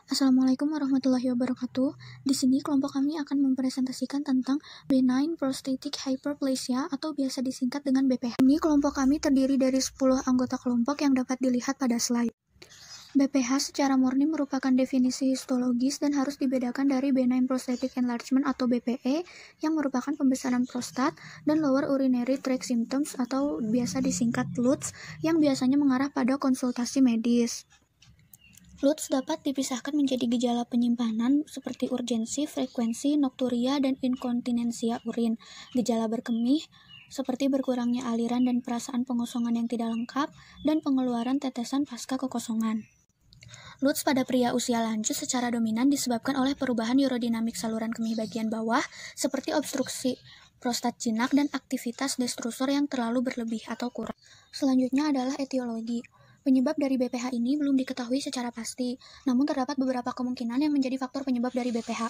Assalamualaikum warahmatullahi wabarakatuh. Di sini kelompok kami akan mempresentasikan tentang benign prostatic hyperplasia atau biasa disingkat dengan BPH. Ini kelompok kami terdiri dari 10 anggota kelompok yang dapat dilihat pada slide. BPH secara murni merupakan definisi histologis dan harus dibedakan dari benign prostatic enlargement atau BPE yang merupakan pembesaran prostat dan lower urinary tract symptoms atau biasa disingkat LUTS yang biasanya mengarah pada konsultasi medis. LUTS dapat dipisahkan menjadi gejala penyimpanan seperti urgensi, frekuensi, nokturia, dan inkontinensia urin, gejala berkemih, seperti berkurangnya aliran dan perasaan pengosongan yang tidak lengkap, dan pengeluaran tetesan pasca kekosongan. LUTS pada pria usia lanjut secara dominan disebabkan oleh perubahan urodinamik saluran kemih bagian bawah, seperti obstruksi prostat jinak dan aktivitas destrusor yang terlalu berlebih atau kurang. Selanjutnya adalah etiologi. Penyebab dari BPH ini belum diketahui secara pasti, namun terdapat beberapa kemungkinan yang menjadi faktor penyebab dari BPH.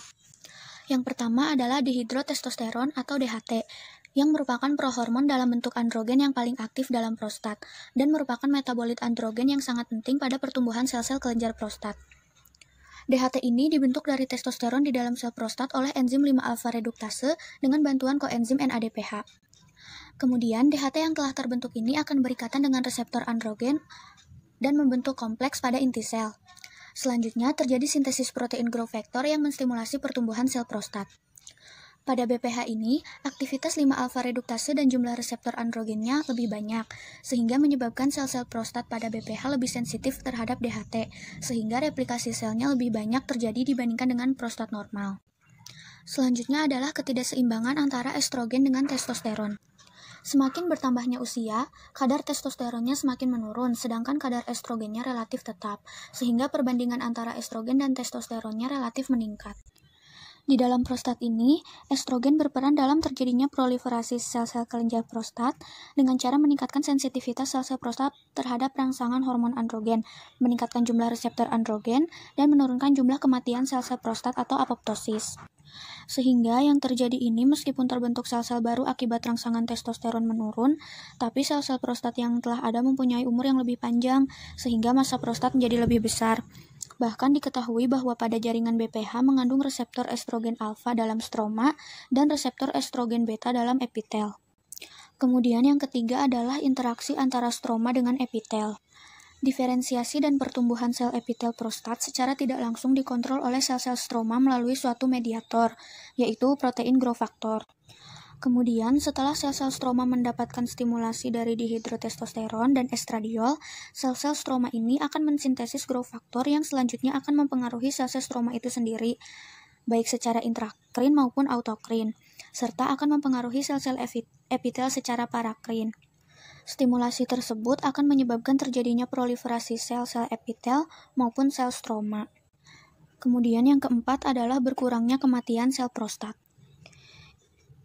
Yang pertama adalah dihidrotestosteron atau DHT, yang merupakan prohormon dalam bentuk androgen yang paling aktif dalam prostat, dan merupakan metabolit androgen yang sangat penting pada pertumbuhan sel-sel kelenjar prostat. DHT ini dibentuk dari testosteron di dalam sel prostat oleh enzim 5-alfa reduktase dengan bantuan koenzim NADPH. Kemudian, DHT yang telah terbentuk ini akan berikatan dengan reseptor androgen dan membentuk kompleks pada inti sel. Selanjutnya, terjadi sintesis protein growth factor yang menstimulasi pertumbuhan sel prostat. Pada BPH ini, aktivitas 5-alfa reduktase dan jumlah reseptor androgennya lebih banyak, sehingga menyebabkan sel-sel prostat pada BPH lebih sensitif terhadap DHT, sehingga replikasi selnya lebih banyak terjadi dibandingkan dengan prostat normal. Selanjutnya adalah ketidakseimbangan antara estrogen dengan testosteron. Semakin bertambahnya usia, kadar testosteronnya semakin menurun, sedangkan kadar estrogennya relatif tetap, sehingga perbandingan antara estrogen dan testosteronnya relatif meningkat. Di dalam prostat ini, estrogen berperan dalam terjadinya proliferasi sel-sel kelenjar prostat dengan cara meningkatkan sensitivitas sel-sel prostat terhadap rangsangan hormon androgen, meningkatkan jumlah reseptor androgen, dan menurunkan jumlah kematian sel-sel prostat atau apoptosis. Sehingga yang terjadi ini meskipun terbentuk sel-sel baru akibat rangsangan testosteron menurun, tapi sel-sel prostat yang telah ada mempunyai umur yang lebih panjang, sehingga massa prostat menjadi lebih besar. Bahkan diketahui bahwa pada jaringan BPH mengandung reseptor estrogen alfa dalam stroma dan reseptor estrogen beta dalam epitel. Kemudian yang ketiga adalah interaksi antara stroma dengan epitel. Diferensiasi dan pertumbuhan sel epitel prostat secara tidak langsung dikontrol oleh sel-sel stroma melalui suatu mediator, yaitu protein growth factor. Kemudian, setelah sel-sel stroma mendapatkan stimulasi dari dihidrotestosteron dan estradiol, sel-sel stroma ini akan mensintesis growth factor yang selanjutnya akan mempengaruhi sel-sel stroma itu sendiri, baik secara intrakrin maupun autokrin, serta akan mempengaruhi sel-sel epitel secara parakrin. Stimulasi tersebut akan menyebabkan terjadinya proliferasi sel-sel epitel maupun sel stroma. Kemudian yang keempat adalah berkurangnya kematian sel prostat.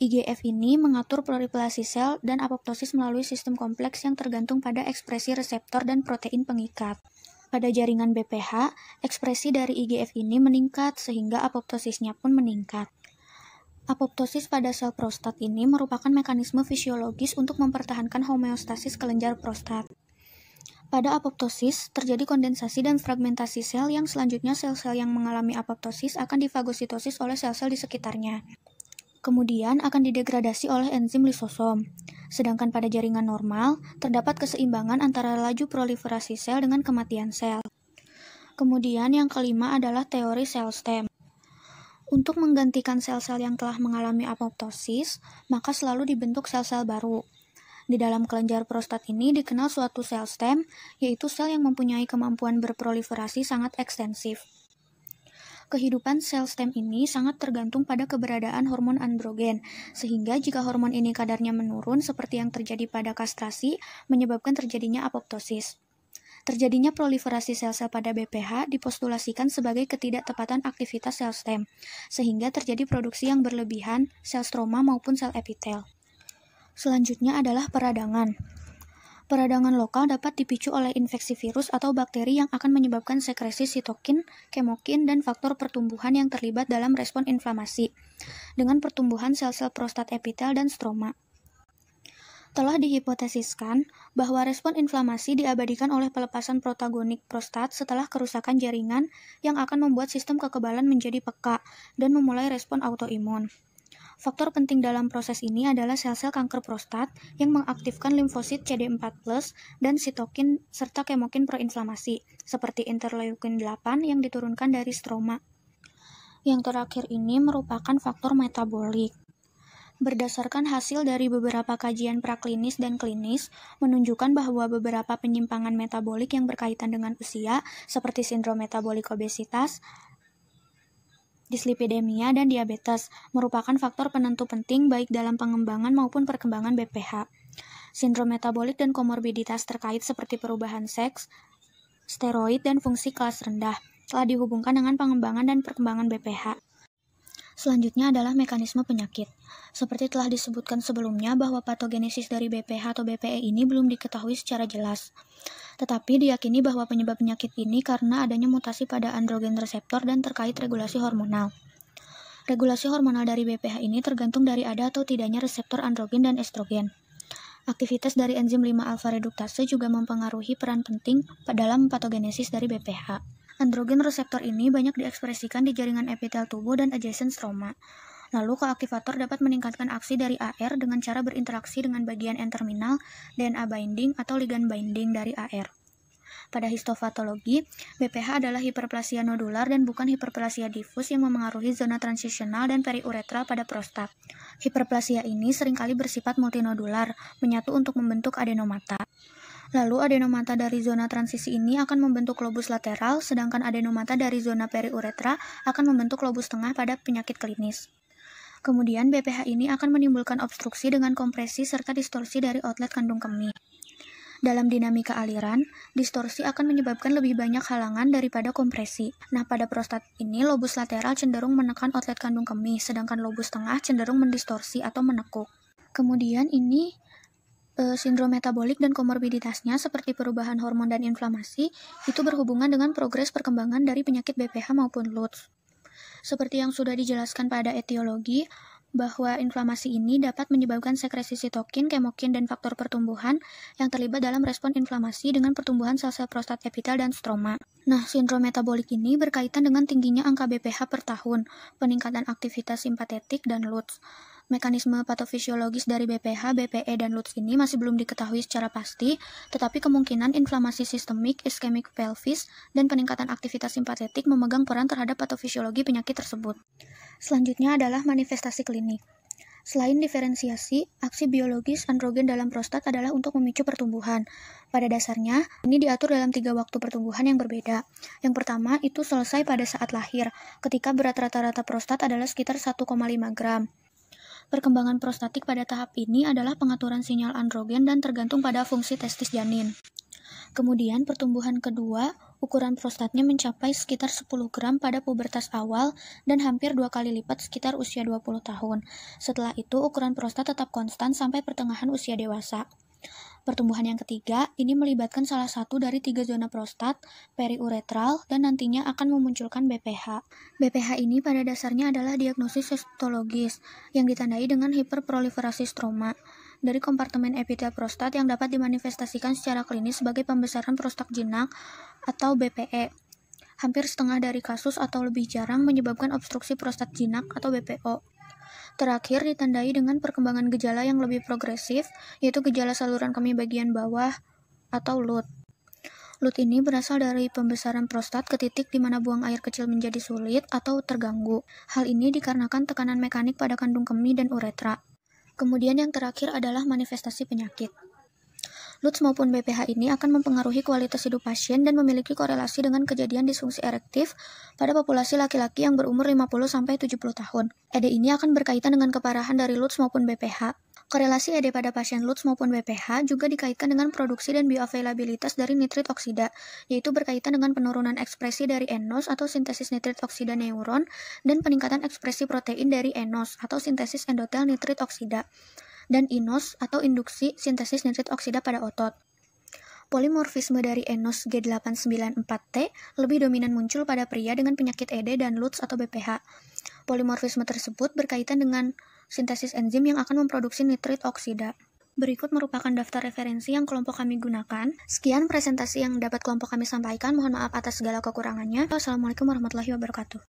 IGF ini mengatur proliferasi sel dan apoptosis melalui sistem kompleks yang tergantung pada ekspresi reseptor dan protein pengikat. Pada jaringan BPH, ekspresi dari IGF ini meningkat sehingga apoptosisnya pun meningkat. Apoptosis pada sel prostat ini merupakan mekanisme fisiologis untuk mempertahankan homeostasis kelenjar prostat. Pada apoptosis, terjadi kondensasi dan fragmentasi sel yang selanjutnya sel-sel yang mengalami apoptosis akan difagositosis oleh sel-sel di sekitarnya. Kemudian akan didegradasi oleh enzim lisosom. Sedangkan pada jaringan normal, terdapat keseimbangan antara laju proliferasi sel dengan kematian sel. Kemudian yang kelima adalah teori sel stem. Untuk menggantikan sel-sel yang telah mengalami apoptosis, maka selalu dibentuk sel-sel baru. Di dalam kelenjar prostat ini dikenal suatu sel stem, yaitu sel yang mempunyai kemampuan berproliferasi sangat ekstensif. Kehidupan sel stem ini sangat tergantung pada keberadaan hormon androgen, sehingga jika hormon ini kadarnya menurun seperti yang terjadi pada kastrasi, menyebabkan terjadinya apoptosis. Terjadinya proliferasi sel-sel pada BPH dipostulasikan sebagai ketidaktepatan aktivitas sel stem, sehingga terjadi produksi yang berlebihan sel stroma maupun sel epitel. Selanjutnya adalah peradangan. Peradangan lokal dapat dipicu oleh infeksi virus atau bakteri yang akan menyebabkan sekresi sitokin, kemokin, dan faktor pertumbuhan yang terlibat dalam respon inflamasi, dengan pertumbuhan sel-sel prostat epitel dan stroma. Telah dihipotesiskan bahwa respon inflamasi diabadikan oleh pelepasan protagonik prostat setelah kerusakan jaringan yang akan membuat sistem kekebalan menjadi peka dan memulai respon autoimun. Faktor penting dalam proses ini adalah sel-sel kanker prostat yang mengaktifkan limfosit CD4+ dan sitokin serta kemokin proinflamasi, seperti interleukin 8 yang diturunkan dari stroma. Yang terakhir ini merupakan faktor metabolik. Berdasarkan hasil dari beberapa kajian praklinis dan klinis, menunjukkan bahwa beberapa penyimpangan metabolik yang berkaitan dengan usia, seperti sindrom metabolik obesitas, dislipidemia, dan diabetes, merupakan faktor penentu penting baik dalam pengembangan maupun perkembangan BPH. Sindrom metabolik dan komorbiditas terkait seperti perubahan seks, steroid, dan fungsi kelas rendah telah dihubungkan dengan pengembangan dan perkembangan BPH. Selanjutnya adalah mekanisme penyakit. Seperti telah disebutkan sebelumnya bahwa patogenesis dari BPH atau BPE ini belum diketahui secara jelas. Tetapi diyakini bahwa penyebab penyakit ini karena adanya mutasi pada androgen reseptor dan terkait regulasi hormonal. Regulasi hormonal dari BPH ini tergantung dari ada atau tidaknya reseptor androgen dan estrogen. Aktivitas dari enzim 5-alfa reduktase juga mempengaruhi peran penting dalam patogenesis dari BPH. Androgen reseptor ini banyak diekspresikan di jaringan epitel tubuh dan adjacent stroma. Lalu koaktivator dapat meningkatkan aksi dari AR dengan cara berinteraksi dengan bagian N-terminal, DNA binding, atau ligand binding dari AR. Pada histopatologi, BPH adalah hiperplasia nodular dan bukan hiperplasia difus yang memengaruhi zona transisional dan periuretral pada prostat. Hiperplasia ini seringkali bersifat multinodular, menyatu untuk membentuk adenomata. Lalu adenomata dari zona transisi ini akan membentuk lobus lateral, sedangkan adenomata dari zona periuretra akan membentuk lobus tengah pada penyakit klinis. Kemudian BPH ini akan menimbulkan obstruksi dengan kompresi serta distorsi dari outlet kandung kemih. Dalam dinamika aliran, distorsi akan menyebabkan lebih banyak halangan daripada kompresi. Nah, pada prostat ini lobus lateral cenderung menekan outlet kandung kemih, sedangkan lobus tengah cenderung mendistorsi atau menekuk. Kemudian ini sindrom metabolik dan komorbiditasnya seperti perubahan hormon dan inflamasi itu berhubungan dengan progres perkembangan dari penyakit BPH maupun LUTS. Seperti yang sudah dijelaskan pada etiologi, bahwa inflamasi ini dapat menyebabkan sekresi sitokin, kemokin, dan faktor pertumbuhan yang terlibat dalam respon inflamasi dengan pertumbuhan sel-sel prostat epitel dan stroma. Nah, sindrom metabolik ini berkaitan dengan tingginya angka BPH per tahun, peningkatan aktivitas simpatetik, dan LUTS. Mekanisme patofisiologis dari BPH, BPE, dan LUTS ini masih belum diketahui secara pasti, tetapi kemungkinan inflamasi sistemik, iskemik pelvis, dan peningkatan aktivitas simpatetik memegang peran terhadap patofisiologi penyakit tersebut. Selanjutnya adalah manifestasi klinik. Selain diferensiasi, aksi biologis androgen dalam prostat adalah untuk memicu pertumbuhan. Pada dasarnya, ini diatur dalam 3 waktu pertumbuhan yang berbeda. Yang pertama, itu selesai pada saat lahir, ketika berat rata-rata prostat adalah sekitar 1,5 gram. Perkembangan prostatik pada tahap ini adalah pengaturan sinyal androgen dan tergantung pada fungsi testis janin. Kemudian pertumbuhan kedua, ukuran prostatnya mencapai sekitar 10 gram pada pubertas awal dan hampir 2 kali lipat sekitar usia 20 tahun. Setelah itu, ukuran prostat tetap konstan sampai pertengahan usia dewasa. Pertumbuhan yang ketiga, ini melibatkan salah satu dari 3 zona prostat, periuretral, dan nantinya akan memunculkan BPH. BPH ini pada dasarnya adalah diagnosis histologis, yang ditandai dengan hiperproliferasi stroma dari kompartemen epitel prostat yang dapat dimanifestasikan secara klinis sebagai pembesaran prostat jinak atau BPE. Hampir setengah dari kasus atau lebih jarang menyebabkan obstruksi prostat jinak atau BPO. Terakhir ditandai dengan perkembangan gejala yang lebih progresif, yaitu gejala saluran kemih bagian bawah atau LUT. LUT ini berasal dari pembesaran prostat ke titik di mana buang air kecil menjadi sulit atau terganggu. Hal ini dikarenakan tekanan mekanik pada kandung kemih dan uretra. Kemudian yang terakhir adalah manifestasi penyakit. LUTS maupun BPH ini akan mempengaruhi kualitas hidup pasien dan memiliki korelasi dengan kejadian disfungsi erektif pada populasi laki-laki yang berumur 50-70 tahun. ED ini akan berkaitan dengan keparahan dari LUTS maupun BPH. Korelasi ED pada pasien LUTS maupun BPH juga dikaitkan dengan produksi dan bioavailabilitas dari nitrit oksida, yaitu berkaitan dengan penurunan ekspresi dari eNOS atau sintesis nitrit oksida neuron dan peningkatan ekspresi protein dari eNOS atau sintesis endotel nitrit oksida, dan INOS atau induksi sintesis nitrit oksida pada otot. Polimorfisme dari eNOS G894T lebih dominan muncul pada pria dengan penyakit ED dan LUTS atau BPH. Polimorfisme tersebut berkaitan dengan sintesis enzim yang akan memproduksi nitrit oksida. Berikut merupakan daftar referensi yang kelompok kami gunakan. Sekian presentasi yang dapat kelompok kami sampaikan. Mohon maaf atas segala kekurangannya. Wassalamualaikum warahmatullahi wabarakatuh.